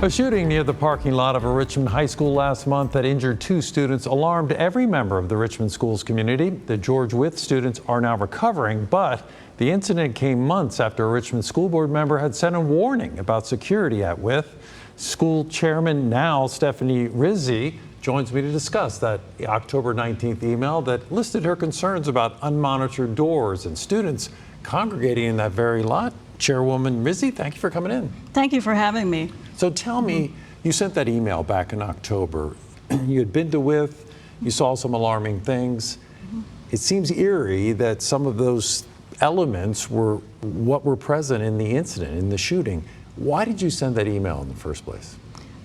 A shooting near the parking lot of a Richmond high school last month that injured 2 students alarmed every member of the Richmond Schools community. The George Wythe students are now recovering, but the incident came months after a Richmond school board member had sent a warning about security at Wythe. School chairman now Stephanie Rizzi joins me to discuss that October 19th email that listed her concerns about unmonitored doors and students congregating in that very lot. Chairwoman Rizzi, thank you for coming in. Thank you for having me. So tell me, you sent that email back in October. You had been to Wythe, you saw some alarming things. It seems eerie that some of those elements were what were present in the incident, in the shooting. Why did you send that email in the first place?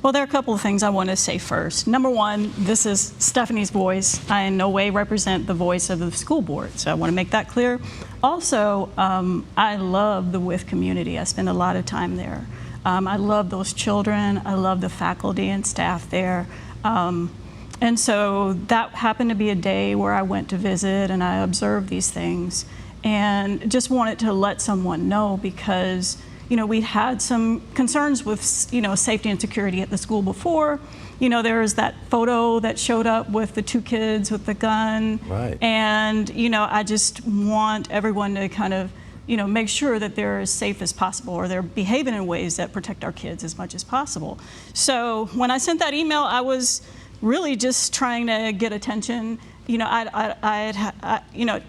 Well, there are a couple of things I want to say first. Number one, this is Stephanie's voice. I in no way represent the voice of the school board, so I want to make that clear. Also, I love the Wythe community. I spend a lot of time there. I love those children. I love the faculty and staff there. And so that happened to be a day where I went to visit and I observed these things and just wanted to let someone know because we had some concerns with, safety and security at the school before. There was that photo that showed up with the 2 kids with the gun. Right. And, I just want everyone to kind of, make sure that they're as safe as possible or they're behaving in ways that protect our kids as much as possible. So when I sent that email, I was really just trying to get attention. I had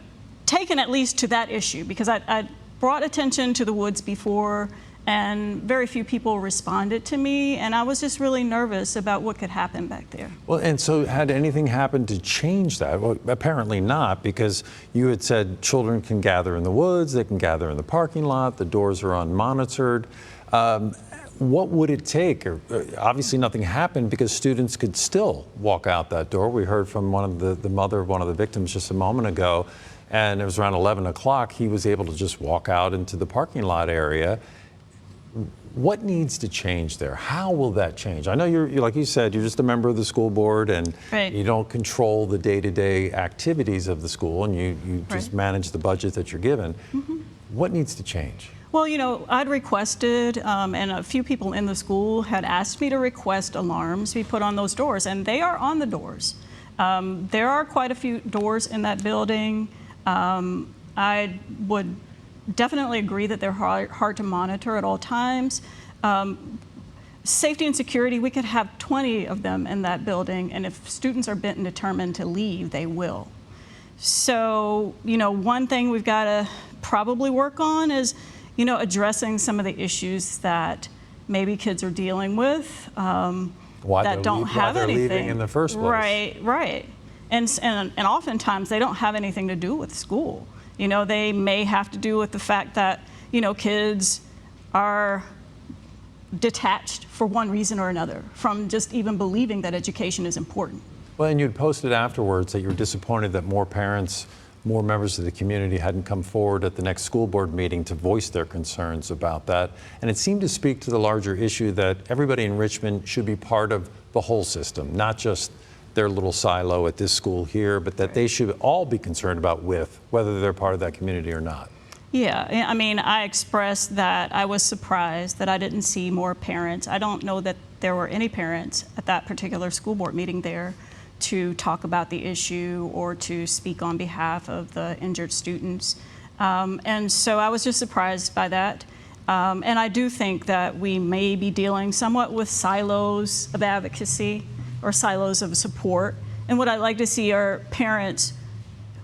taken at least to that issue because I brought attention to the woods before and very few people responded to me, and I was just really nervous about what could happen back there. Well, and so had anything happened to change that? Well, apparently not, because you had said children can gather in the woods, they can gather in the parking lot, the doors are unmonitored. What would it take? Obviously nothing happened because students could still walk out that door. We heard from the mother of one of the victims just a moment ago, and it was around 11 o'clock. He was able to just walk out into the parking lot area. What needs to change there? How will that change? I know you're like you said, you're just a member of the school board and right. You don't control the day-to-day activities of the school and you just right. manage the budget that you're given. What needs to change? Well, I'd requested, and a few people in the school had asked me to request alarms be put on those doors, and they are on the doors. There are quite a few doors in that building. I would definitely agree that they're hard to monitor at all times. Safety and security, we could have 20 of them in that building, and if students are bent and determined to leave, they will. So, one thing we've got to probably work on is, addressing some of the issues that maybe kids are dealing with that don't have anything. Leaving in the first place. Right. And oftentimes they don't have anything to do with school. They may have to do with the fact that, kids are detached for one reason or another from just even believing that education is important. Well, and you'd posted afterwards that you were disappointed that more parents, more members of the community hadn't come forward at the next school board meeting to voice their concerns about that. And it seemed to speak to the larger issue that everybody in Richmond should be part of the whole system, not just their little silo at this school here, but that they should all be concerned about whether they're part of that community or not. Yeah, I expressed that I was surprised that I didn't see more parents. I don't know that there were any parents at that particular school board meeting there to talk about the issue or to speak on behalf of the injured students. And so I was just surprised by that. And I do think that we may be dealing somewhat with silos of advocacy or silos of support. And what I'd like to see are parents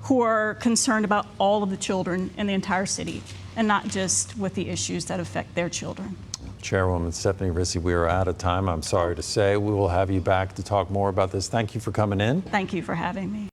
who are concerned about all of the children in the entire city and not just with the issues that affect their children. Chairwoman Stephanie Rizzi, we are out of time, I'm sorry to say. We will have you back to talk more about this. Thank you for coming in. Thank you for having me.